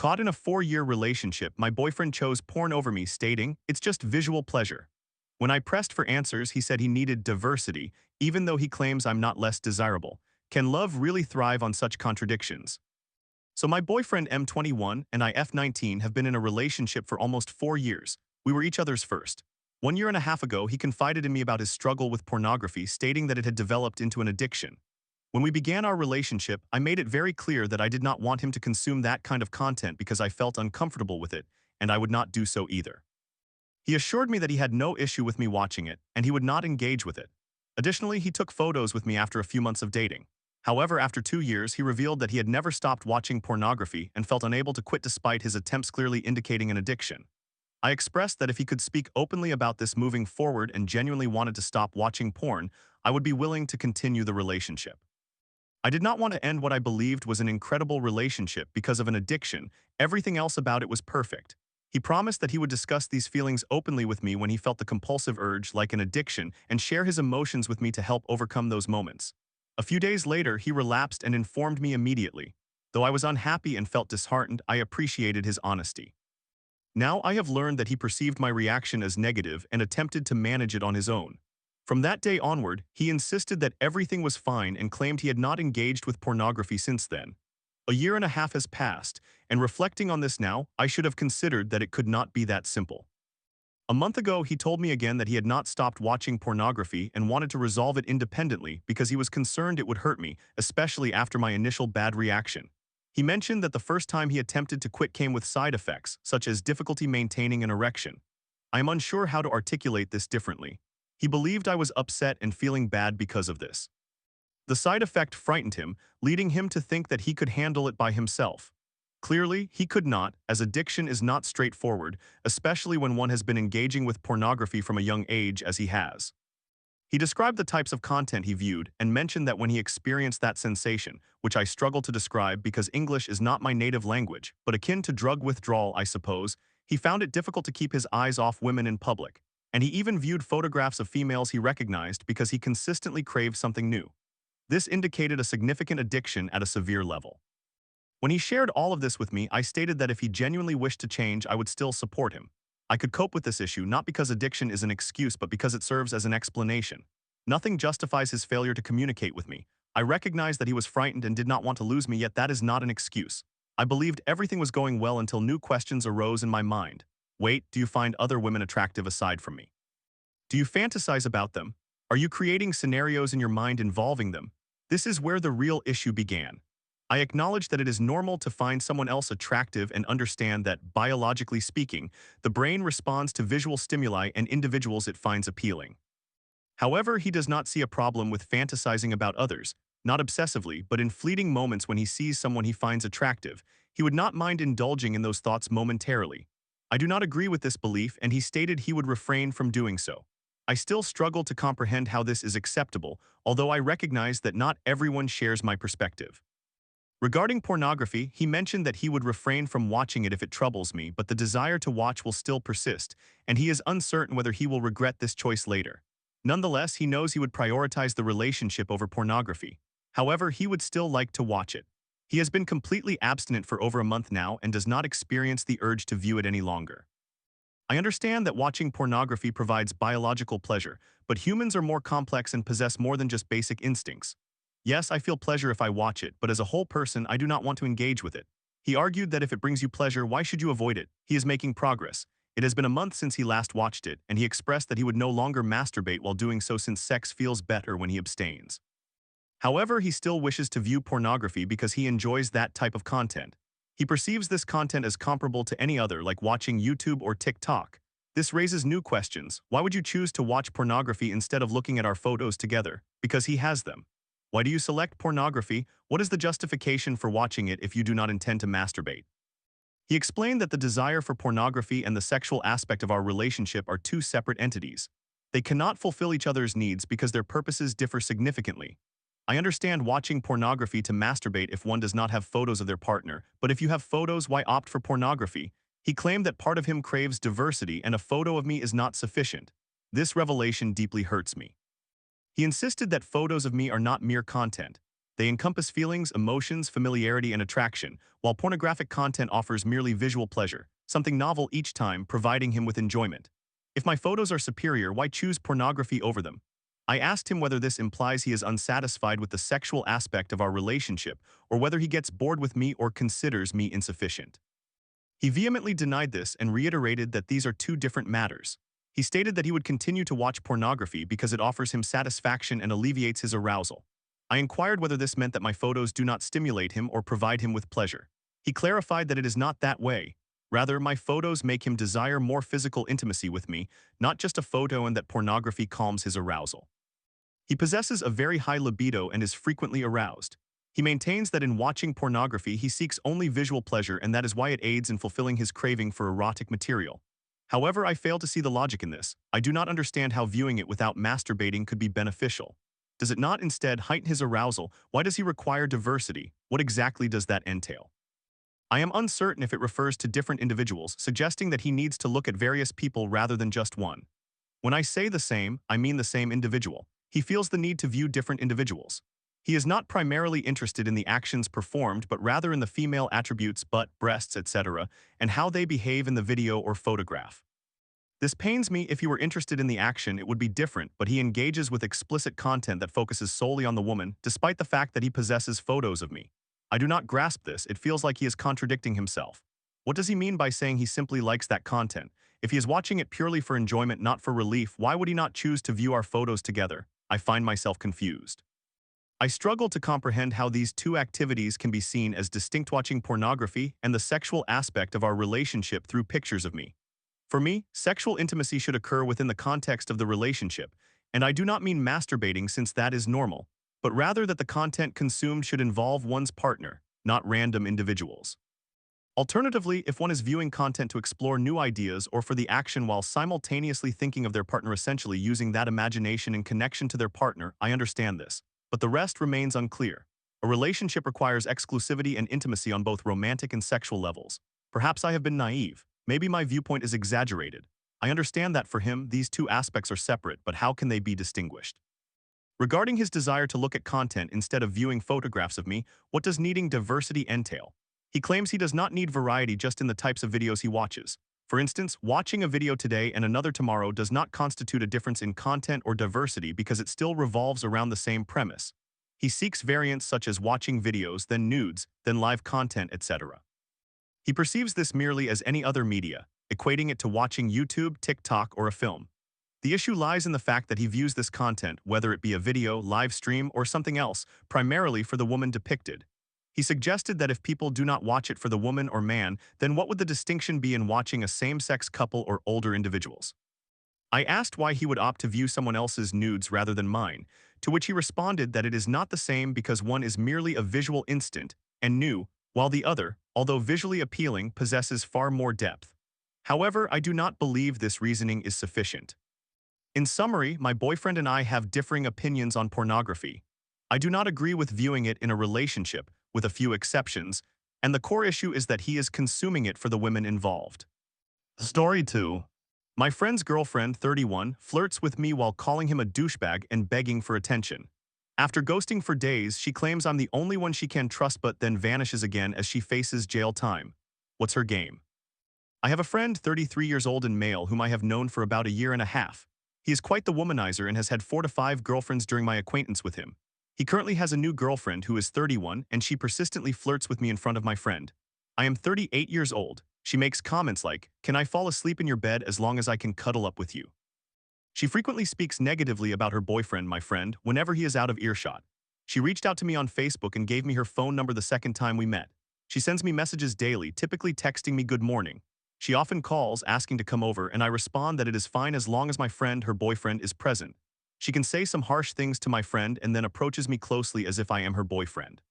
Caught in a 4-year relationship, my boyfriend chose porn over me, stating, "It's just visual pleasure." When I pressed for answers, he said he needed diversity, even though he claims I'm not less desirable. Can love really thrive on such contradictions? So my boyfriend M21 and I F19 have been in a relationship for almost 4 years. We were each other's first. 1 year and a half ago, he confided in me about his struggle with pornography, stating that it had developed into an addiction. When we began our relationship, I made it very clear that I did not want him to consume that kind of content because I felt uncomfortable with it, and I would not do so either. He assured me that he had no issue with me watching it, and he would not engage with it. Additionally, he took photos with me after a few months of dating. However, after 2 years, he revealed that he had never stopped watching pornography and felt unable to quit despite his attempts clearly indicating an addiction. I expressed that if he could speak openly about this moving forward and genuinely wanted to stop watching porn, I would be willing to continue the relationship. I did not want to end what I believed was an incredible relationship because of an addiction. Everything else about it was perfect. He promised that he would discuss these feelings openly with me when he felt the compulsive urge like an addiction and share his emotions with me to help overcome those moments. A few days later, he relapsed and informed me immediately. Though I was unhappy and felt disheartened, I appreciated his honesty. Now I have learned that he perceived my reaction as negative and attempted to manage it on his own. From that day onward, he insisted that everything was fine and claimed he had not engaged with pornography since then. A year and a half has passed, and reflecting on this now, I should have considered that it could not be that simple. A month ago, he told me again that he had not stopped watching pornography and wanted to resolve it independently because he was concerned it would hurt me, especially after my initial bad reaction. He mentioned that the first time he attempted to quit came with side effects, such as difficulty maintaining an erection. I am unsure how to articulate this differently. He believed I was upset and feeling bad because of this. The side effect frightened him, leading him to think that he could handle it by himself. Clearly, he could not, as addiction is not straightforward, especially when one has been engaging with pornography from a young age as he has. He described the types of content he viewed and mentioned that when he experienced that sensation, which I struggle to describe because English is not my native language, but akin to drug withdrawal, I suppose, he found it difficult to keep his eyes off women in public, and he even viewed photographs of females he recognized because he consistently craved something new. This indicated a significant addiction at a severe level. When he shared all of this with me, I stated that if he genuinely wished to change, I would still support him. I could cope with this issue not because addiction is an excuse but because it serves as an explanation. Nothing justifies his failure to communicate with me. I recognized that he was frightened and did not want to lose me, yet that is not an excuse. I believed everything was going well until new questions arose in my mind. Wait, do you find other women attractive aside from me? Do you fantasize about them? Are you creating scenarios in your mind involving them? This is where the real issue began. I acknowledge that it is normal to find someone else attractive and understand that, biologically speaking, the brain responds to visual stimuli and individuals it finds appealing. However, he does not see a problem with fantasizing about others, not obsessively, but in fleeting moments when he sees someone he finds attractive. He would not mind indulging in those thoughts momentarily. I do not agree with this belief, and he stated he would refrain from doing so. I still struggle to comprehend how this is acceptable, although I recognize that not everyone shares my perspective. Regarding pornography, he mentioned that he would refrain from watching it if it troubles me, but the desire to watch will still persist, and he is uncertain whether he will regret this choice later. Nonetheless, he knows he would prioritize the relationship over pornography. However, he would still like to watch it. He has been completely abstinent for over a month now and does not experience the urge to view it any longer. I understand that watching pornography provides biological pleasure, but humans are more complex and possess more than just basic instincts. Yes, I feel pleasure if I watch it, but as a whole person, I do not want to engage with it. He argued that if it brings you pleasure, why should you avoid it? He is making progress. It has been a month since he last watched it, and he expressed that he would no longer masturbate while doing so since sex feels better when he abstains. However, he still wishes to view pornography because he enjoys that type of content. He perceives this content as comparable to any other, like watching YouTube or TikTok. This raises new questions. Why would you choose to watch pornography instead of looking at our photos together? Because he has them. Why do you select pornography? What is the justification for watching it if you do not intend to masturbate? He explained that the desire for pornography and the sexual aspect of our relationship are two separate entities. They cannot fulfill each other's needs because their purposes differ significantly. I understand watching pornography to masturbate if one does not have photos of their partner, but if you have photos, why opt for pornography? He claimed that part of him craves diversity and a photo of me is not sufficient. This revelation deeply hurts me. He insisted that photos of me are not mere content. They encompass feelings, emotions, familiarity, and attraction, while pornographic content offers merely visual pleasure, something novel each time, providing him with enjoyment. If my photos are superior, why choose pornography over them? I asked him whether this implies he is unsatisfied with the sexual aspect of our relationship, or whether he gets bored with me or considers me insufficient. He vehemently denied this and reiterated that these are two different matters. He stated that he would continue to watch pornography because it offers him satisfaction and alleviates his arousal. I inquired whether this meant that my photos do not stimulate him or provide him with pleasure. He clarified that it is not that way. Rather, my photos make him desire more physical intimacy with me, not just a photo, and that pornography calms his arousal. He possesses a very high libido and is frequently aroused. He maintains that in watching pornography he seeks only visual pleasure, and that is why it aids in fulfilling his craving for erotic material. However, I fail to see the logic in this. I do not understand how viewing it without masturbating could be beneficial. Does it not instead heighten his arousal? Why does he require diversity? What exactly does that entail? I am uncertain if it refers to different individuals, suggesting that he needs to look at various people rather than just one. When I say the same, I mean the same individual. He feels the need to view different individuals. He is not primarily interested in the actions performed, but rather in the female attributes, butt, breasts, etc., and how they behave in the video or photograph. This pains me. If he were interested in the action, it would be different, but he engages with explicit content that focuses solely on the woman, despite the fact that he possesses photos of me. I do not grasp this. It feels like he is contradicting himself. What does he mean by saying he simply likes that content? If he is watching it purely for enjoyment, not for relief, why would he not choose to view our photos together? I find myself confused. I struggle to comprehend how these two activities can be seen as distinct: watching pornography and the sexual aspect of our relationship through pictures of me. For me, sexual intimacy should occur within the context of the relationship, and I do not mean masturbating, since that is normal, but rather that the content consumed should involve one's partner, not random individuals. Alternatively, if one is viewing content to explore new ideas or for the action while simultaneously thinking of their partner, essentially using that imagination in connection to their partner, I understand this. But the rest remains unclear. A relationship requires exclusivity and intimacy on both romantic and sexual levels. Perhaps I have been naive. Maybe my viewpoint is exaggerated. I understand that for him, these two aspects are separate, but how can they be distinguished? Regarding his desire to look at content instead of viewing photographs of me, what does needing diversity entail? He claims he does not need variety just in the types of videos he watches. For instance, watching a video today and another tomorrow does not constitute a difference in content or diversity because it still revolves around the same premise. He seeks variants such as watching videos, then nudes, then live content, etc. He perceives this merely as any other media, equating it to watching YouTube, TikTok, or a film. The issue lies in the fact that he views this content, whether it be a video, live stream, or something else, primarily for the woman depicted. He suggested that if people do not watch it for the woman or man, then what would the distinction be in watching a same-sex couple or older individuals? I asked why he would opt to view someone else's nudes rather than mine, to which he responded that it is not the same because one is merely a visual instant and new, while the other, although visually appealing, possesses far more depth. However, I do not believe this reasoning is sufficient. In summary, my boyfriend and I have differing opinions on pornography. I do not agree with viewing it in a relationship, with a few exceptions, and the core issue is that he is consuming it for the women involved. Story 2. My friend's girlfriend, 31, flirts with me while calling him a douchebag and begging for attention. After ghosting for days, she claims I'm the only one she can trust, but then vanishes again as she faces jail time. What's her game? I have a friend, 33 years old and male, whom I have known for about a year and a half. He is quite the womanizer and has had 4 to 5 girlfriends during my acquaintance with him. He currently has a new girlfriend who is 31, and she persistently flirts with me in front of my friend. I am 38 years old. She makes comments like, "Can I fall asleep in your bed as long as I can cuddle up with you?" She frequently speaks negatively about her boyfriend, my friend, whenever he is out of earshot. She reached out to me on Facebook and gave me her phone number the second time we met. She sends me messages daily, typically texting me good morning. She often calls asking to come over, and I respond that it is fine as long as my friend, her boyfriend, is present. She can say some harsh things to my friend and then approaches me closely as if I am her boyfriend.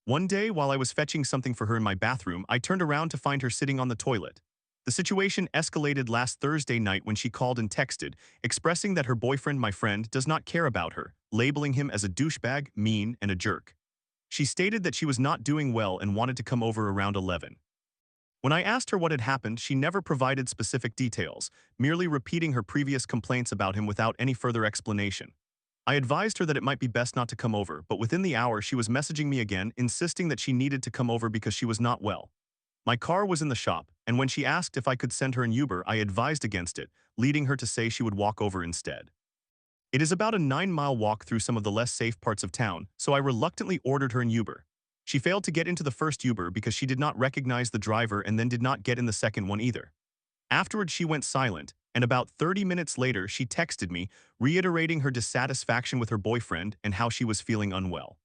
One day, while I was fetching something for her in my bathroom, I turned around to find her sitting on the toilet. The situation escalated last Thursday night when she called and texted, expressing that her boyfriend, my friend, does not care about her, labeling him as a douchebag, mean, and a jerk. She stated that she was not doing well and wanted to come over around 11. When I asked her what had happened, she never provided specific details, merely repeating her previous complaints about him without any further explanation. I advised her that it might be best not to come over, but within the hour she was messaging me again, insisting that she needed to come over because she was not well. My car was in the shop, and when she asked if I could send her an Uber, I advised against it, leading her to say she would walk over instead. It is about a 9-mile walk through some of the less safe parts of town, so I reluctantly ordered her an Uber. She failed to get into the first Uber because she did not recognize the driver and then did not get in the second one either. Afterward, she went silent, and about 30 minutes later, she texted me, reiterating her dissatisfaction with her boyfriend and how she was feeling unwell.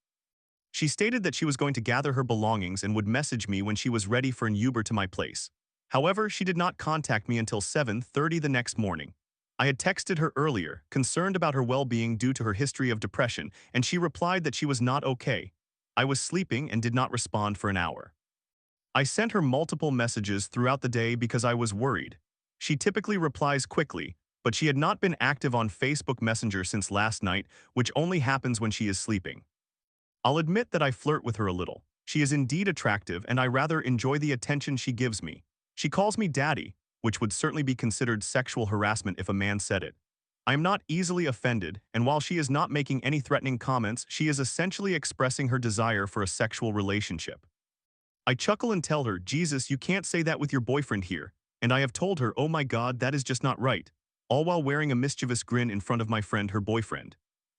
She stated that she was going to gather her belongings and would message me when she was ready for an Uber to my place. However, she did not contact me until 7:30 the next morning. I had texted her earlier, concerned about her well-being due to her history of depression, and she replied that she was not okay. I was sleeping and did not respond for an hour. I sent her multiple messages throughout the day because I was worried. She typically replies quickly, but she had not been active on Facebook Messenger since last night, which only happens when she is sleeping. I'll admit that I flirt with her a little. She is indeed attractive, and I rather enjoy the attention she gives me. She calls me daddy, which would certainly be considered sexual harassment if a man said it. I am not easily offended, and while she is not making any threatening comments, she is essentially expressing her desire for a sexual relationship. I chuckle and tell her, Jesus, you can't say that with your boyfriend here, and I have told her, oh my God, that is just not right, all while wearing a mischievous grin in front of my friend, her boyfriend.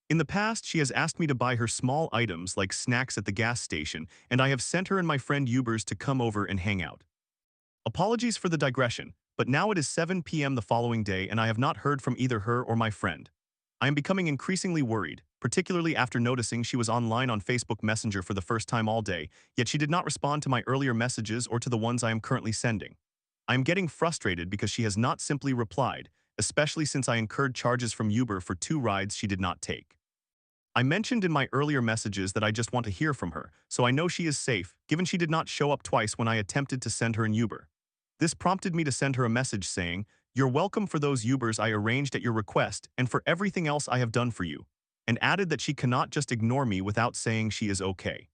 In the past, she has asked me to buy her small items like snacks at the gas station, and I have sent her and my friend Ubers to come over and hang out. Apologies for the digression, but now it is 7 p.m. the following day and I have not heard from either her or my friend. I am becoming increasingly worried, particularly after noticing she was online on Facebook Messenger for the first time all day, yet she did not respond to my earlier messages or to the ones I am currently sending. I am getting frustrated because she has not simply replied, especially since I incurred charges from Uber for 2 rides she did not take. I mentioned in my earlier messages that I just want to hear from her, so I know she is safe, given she did not show up twice when I attempted to send her an Uber. This prompted me to send her a message saying, "You're welcome for those Ubers I arranged at your request and for everything else I have done for you," and added that she cannot just ignore me without saying she is okay.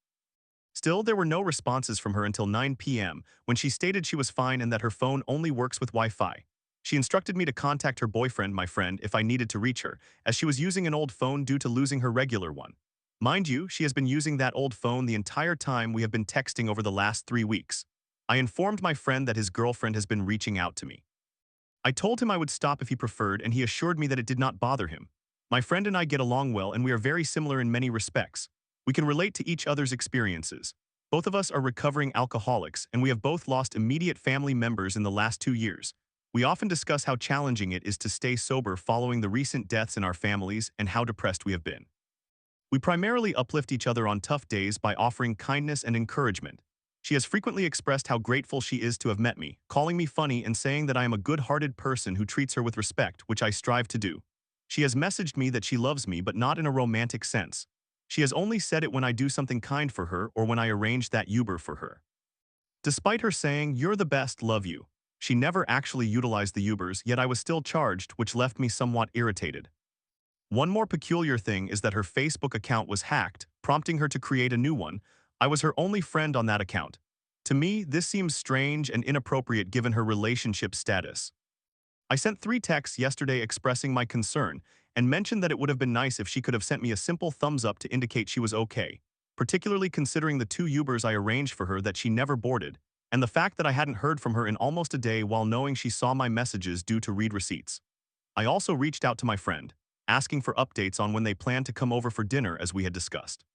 Still, there were no responses from her until 9 p.m., when she stated she was fine and that her phone only works with Wi-Fi. She instructed me to contact her boyfriend, my friend, if I needed to reach her, as she was using an old phone due to losing her regular one. Mind you, she has been using that old phone the entire time we have been texting over the last 3 weeks. I informed my friend that his girlfriend has been reaching out to me. I told him I would stop if he preferred, and he assured me that it did not bother him. My friend and I get along well, and we are very similar in many respects. We can relate to each other's experiences. Both of us are recovering alcoholics, and we have both lost immediate family members in the last 2 years. We often discuss how challenging it is to stay sober following the recent deaths in our families and how depressed we have been. We primarily uplift each other on tough days by offering kindness and encouragement. She has frequently expressed how grateful she is to have met me, calling me funny and saying that I am a good-hearted person who treats her with respect, which I strive to do. She has messaged me that she loves me, but not in a romantic sense. She has only said it when I do something kind for her or when I arrange that Uber for her. Despite her saying, "You're the best, love you," she never actually utilized the Ubers, yet I was still charged, which left me somewhat irritated. One more peculiar thing is that her Facebook account was hacked, prompting her to create a new one. I was her only friend on that account. To me, this seems strange and inappropriate given her relationship status. I sent 3 texts yesterday expressing my concern and mentioned that it would have been nice if she could have sent me a simple thumbs up to indicate she was okay, particularly considering the 2 Ubers I arranged for her that she never boarded, and the fact that I hadn't heard from her in almost a day while knowing she saw my messages due to read receipts. I also reached out to my friend, asking for updates on when they plan to come over for dinner as we had discussed.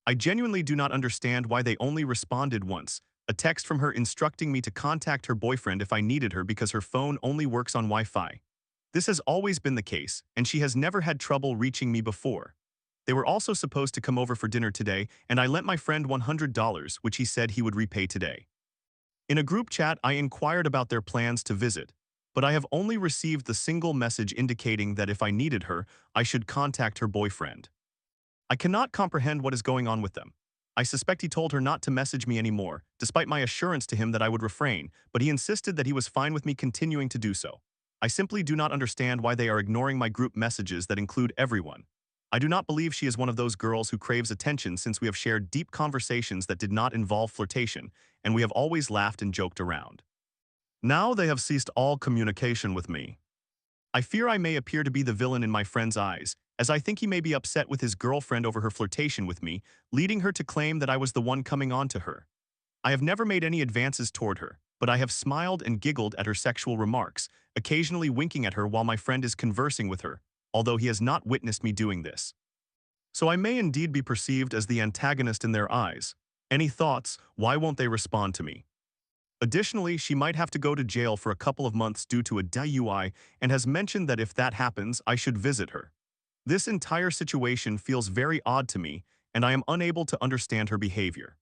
I genuinely do not understand why they only responded once, a text from her instructing me to contact her boyfriend if I needed her because her phone only works on Wi-Fi. This has always been the case, and she has never had trouble reaching me before. They were also supposed to come over for dinner today, and I lent my friend $100, which he said he would repay today. In a group chat, I inquired about their plans to visit, but I have only received the single message indicating that if I needed her, I should contact her boyfriend. I cannot comprehend what is going on with them. I suspect he told her not to message me anymore, despite my assurance to him that I would refrain, but he insisted that he was fine with me continuing to do so. I simply do not understand why they are ignoring my group messages that include everyone. I do not believe she is one of those girls who craves attention since we have shared deep conversations that did not involve flirtation, and we have always laughed and joked around. Now they have ceased all communication with me. I fear I may appear to be the villain in my friend's eyes, as I think he may be upset with his girlfriend over her flirtation with me, leading her to claim that I was the one coming on to her. I have never made any advances toward her, but I have smiled and giggled at her sexual remarks, occasionally winking at her while my friend is conversing with her, although he has not witnessed me doing this. So I may indeed be perceived as the antagonist in their eyes. Any thoughts? Why won't they respond to me? Additionally, she might have to go to jail for a couple of months due to a DUI and has mentioned that if that happens, I should visit her. This entire situation feels very odd to me, and I am unable to understand her behavior.